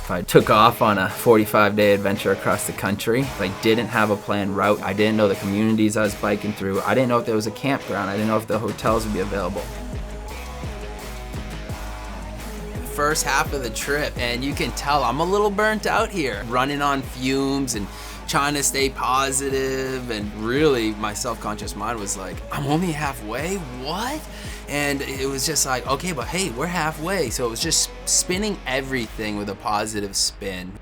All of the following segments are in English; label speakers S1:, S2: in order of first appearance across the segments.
S1: if I took off on a 45-day adventure across the country. I didn't have a planned route. I didn't know the communities I was biking through. I didn't know if there was a campground. I didn't know if the hotels would be available. First half of the trip, and you can tell I'm a little burnt out here, running on fumes and trying to stay positive, and really my self-conscious mind was like, I'm only halfway, what? And it was just like, okay, but hey, we're halfway. So it was just spinning everything with a positive spin.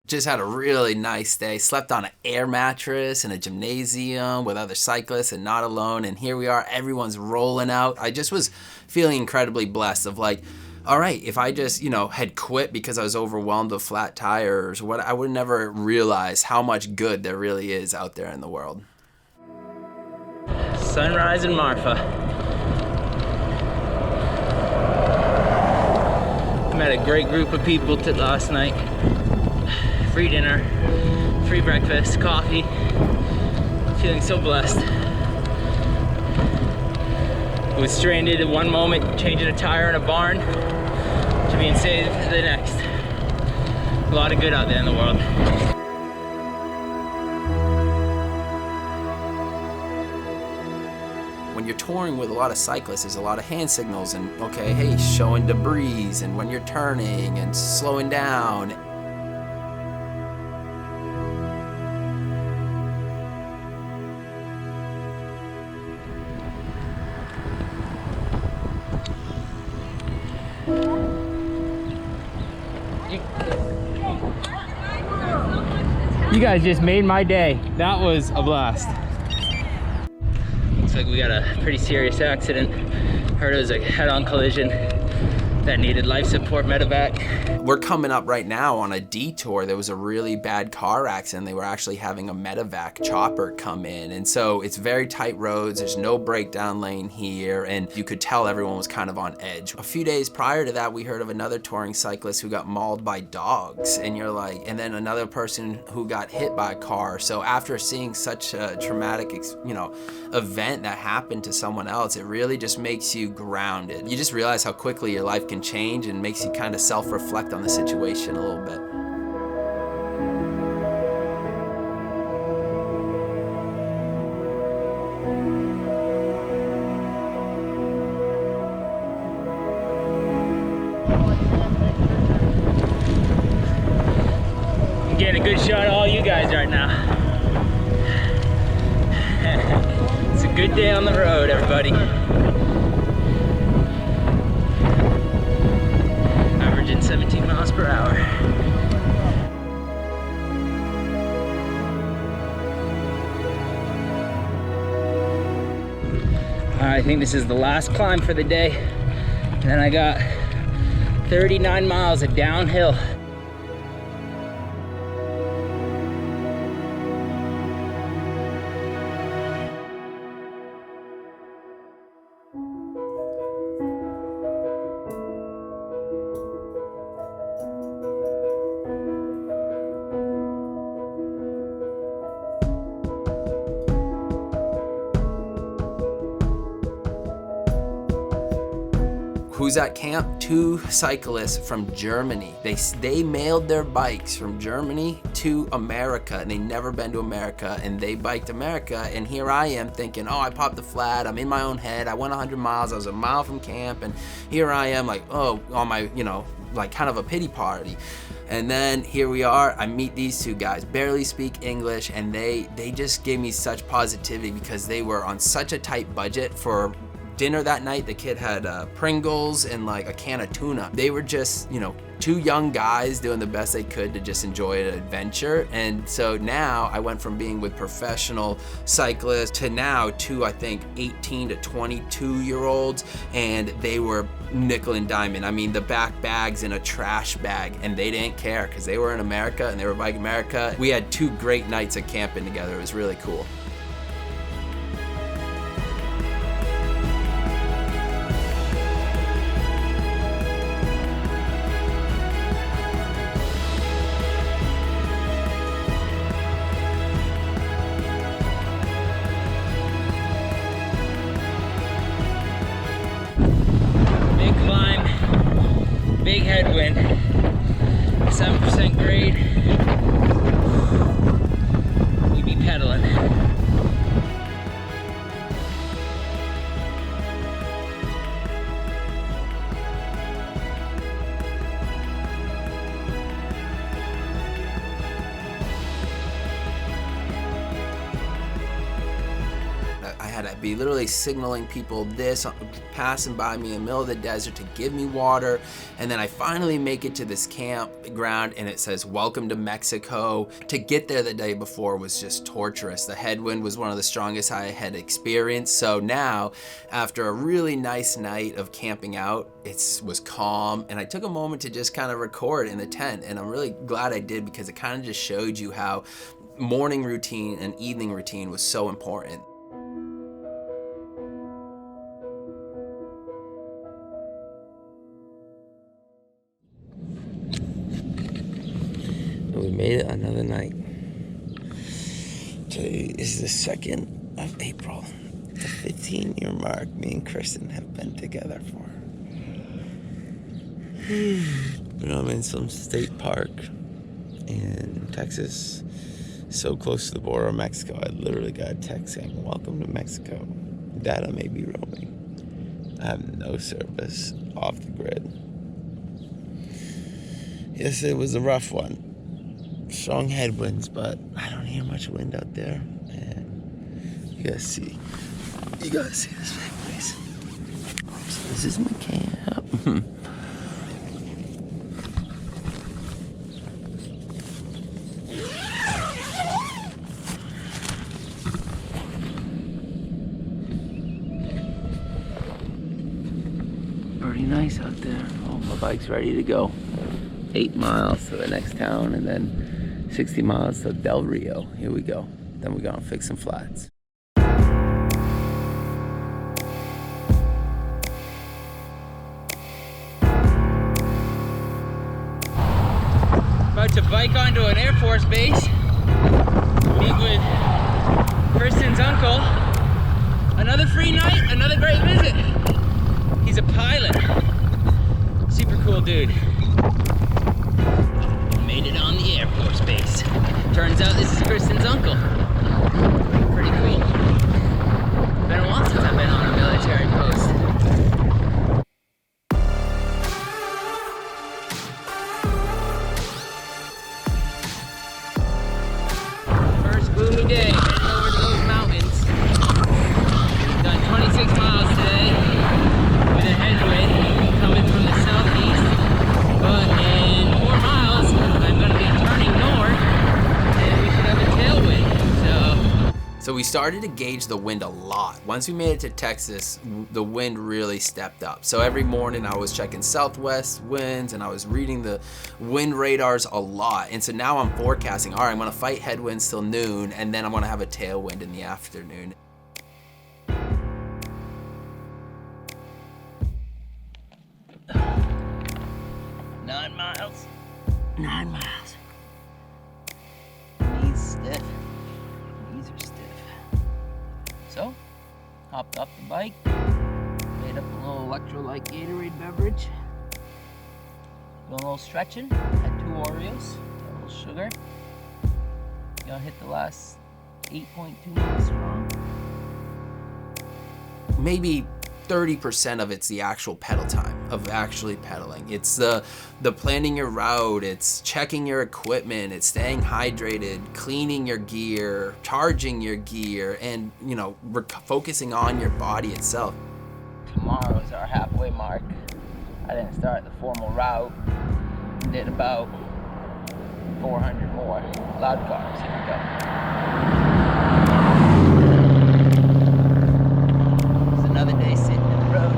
S1: Just had a really nice day. Slept on an air mattress in a gymnasium with other cyclists and not alone. And here we are, everyone's rolling out. I just was feeling incredibly blessed of like, all right, if I just, had quit because I was overwhelmed with flat tires, I would never realize how much good there really is out there in the world.
S2: Sunrise in Marfa. Met a great group of people last night. Free dinner, free breakfast, coffee. Feeling so blessed. Was stranded at one moment, changing a tire in a barn, to being saved the next. A lot of good out there in the world.
S1: When you're touring with a lot of cyclists, there's a lot of hand signals and, okay, hey, showing debris, and when you're turning and slowing down.
S2: You guys just made my day. That was a blast. Looks like we got a pretty serious accident. Heard it was a head-on collision that needed life support medevac.
S1: We're coming up right now on a detour. There was a really bad car accident. They were actually having a medevac chopper come in. And so it's very tight roads. There's no breakdown lane here. And you could tell everyone was kind of on edge. A few days prior to that, we heard of another touring cyclist who got mauled by dogs. And you're like, and then another person who got hit by a car. So after seeing such a traumatic, event that happened to someone else, it really just makes you grounded. You just realize how quickly your life can change and makes you kind of self-reflect on the situation a little bit.
S2: I'm getting a good shot of all you guys right now. It's a good day on the road, everybody. Averaging 17 miles per hour. I think this is the last climb for the day. And then I got 39 miles of downhill.
S1: Who's at camp? 2 cyclists from Germany. They mailed their bikes from Germany to America, and they never been to America, and they biked America. And here I am thinking, oh, I popped the flat, I'm in my own head, I went 100 miles, I was a mile from camp, and here I am like, oh, on my, like kind of a pity party. And then here we are, I meet these 2 guys, barely speak English, and they just gave me such positivity because they were on such a tight budget for dinner that night. The kid had Pringles and like a can of tuna. They were just, 2 young guys doing the best they could to just enjoy an adventure. And so now I went from being with professional cyclists to now 2, I think, 18 to 22-year-olds, and they were nickel and diamond. I mean, the back bag's in a trash bag, and they didn't care because they were in America and they were biking America. We had 2 great nights of camping together. It was really cool.
S2: Big climb, big headwind. 7% grade. We be pedaling.
S1: I had to be literally signaling people this, passing by me in the middle of the desert to give me water. And then I finally make it to this campground and it says, "Welcome to Mexico." To get there the day before was just torturous. The headwind was one of the strongest I had experienced. So now, after a really nice night of camping out, it was calm. And I took a moment to just kind of record in the tent. And I'm really glad I did, because it kind of just showed you how morning routine and evening routine was so important. We made it another night. Today is the 2nd of April, the 15-year mark me and Kristen have been together for. I'm in some state park in Texas, so close to the border of Mexico. I literally got a text saying, "Welcome to Mexico. Data may be roaming. I have no service off the grid." Yes, it was a rough one. Strong headwinds, but I don't hear much wind out there. And you gotta see this big place. So this is my camp. Pretty nice out there. Oh, my bike's ready to go. 8 miles to the next town, and then 60 miles to Del Rio. Here we go. Then we're gonna fix some flats.
S2: About to bike onto an Air Force base. Meet with Kristen's uncle. Another free night, another great visit. He's a pilot. Super cool dude. Made it on the Air Force base. Turns out this is Kristen's uncle. Pretty cool. Been a while since I've been on a military post. First gloomy day, heading over to those mountains. Done 26 miles today with a headwind coming from the southeast. But in 4 miles, I'm going to be turning north, and we should have a tailwind.
S1: So we started to gauge the wind a lot. Once we made it to Texas, the wind really stepped up. So every morning I was checking southwest winds and I was reading the wind radars a lot. And so now I'm forecasting, all right, I'm gonna fight headwinds till noon, and then I'm gonna have a tailwind in the afternoon.
S2: 9 miles. 9 miles. Knees stiff. Knees are stiff. So, hopped off the bike, made up a little electrolyte Gatorade beverage. Doing a little stretching. Had 2 Oreos, got a little sugar. Gonna hit the last 8.2 miles strong.
S1: Maybe 30% of it's the actual pedal time of actually pedaling. It's the planning your route, it's checking your equipment, it's staying hydrated, cleaning your gear, charging your gear, and focusing on your body itself.
S2: Tomorrow is our halfway mark. I didn't start the formal route. Did about 400 more. Loud cars, here we go. Another day sitting in the road.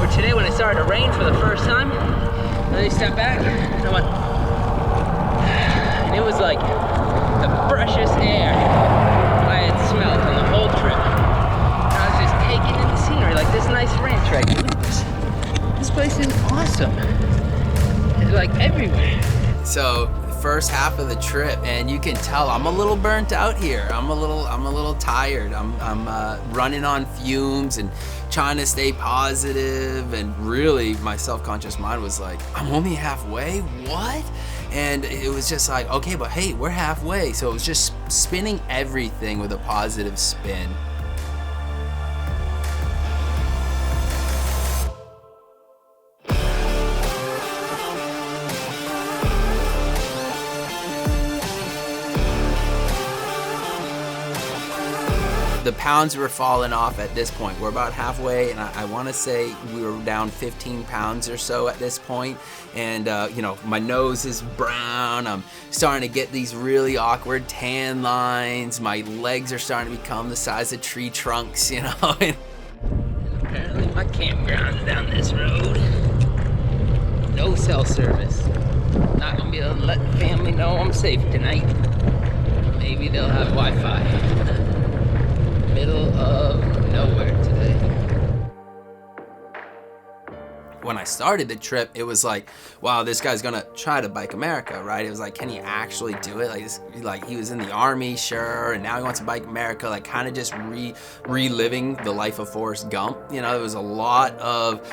S2: Or today when it started to rain for the first time, I really stepped back and I went, them. They're like everywhere.
S1: So first half of the trip, and you can tell I'm a little burnt out here. I'm a little tired. I'm running on fumes and trying to stay positive, and really my self-conscious mind was like, I'm only halfway? What? And it was just like, okay, but hey, we're halfway. So it was just spinning everything with a positive spin. The pounds were falling off at this point. We're about halfway, and I want to say we were down 15 pounds or so at this point. And you know, my nose is brown. I'm starting to get these really awkward tan lines. My legs are starting to become the size of tree trunks, you know. And
S2: apparently my campground's down this road. No cell service. Not gonna be able to let the family know I'm safe tonight. Maybe they'll have Wi-Fi. Middle of nowhere today.
S1: When I started the trip, it was like, wow, this guy's gonna try to bike America, right? It was like, can he actually do it? Like he was in the army, sure, and now he wants to bike America, like kind of just reliving the life of Forrest Gump. You know, there was a lot of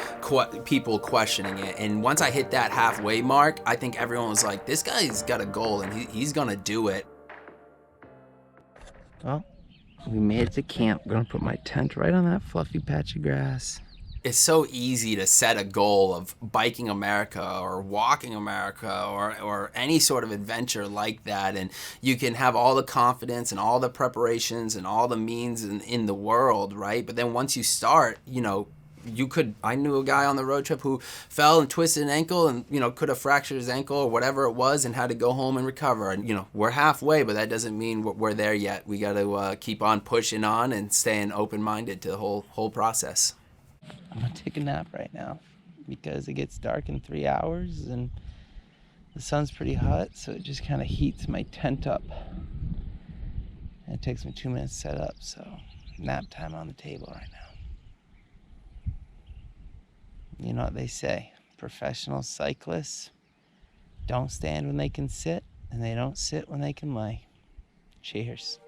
S1: people questioning it. And once I hit that halfway mark, I think everyone was like, this guy's got a goal and he's gonna do it.
S2: Well, we made it to camp. I'm gonna put my tent right on that fluffy patch of grass.
S1: It's so easy to set a goal of biking America or walking America or any sort of adventure like that, and you can have all the confidence and all the preparations and all the means in the world, right? But then once you start, you know, I knew a guy on the road trip who fell and twisted an ankle and, you know, could have fractured his ankle or whatever it was and had to go home and recover. And, you know, we're halfway, but that doesn't mean we're there yet. We got to keep on pushing on and staying open-minded to the whole process.
S2: I'm gonna take a nap right now because it gets dark in 3 hours and the sun's pretty hot, so it just kind of heats my tent up. And it takes me 2 minutes to set up, so nap time on the table right now. You know what they say, professional cyclists don't stand when they can sit, and they don't sit when they can lay. Cheers.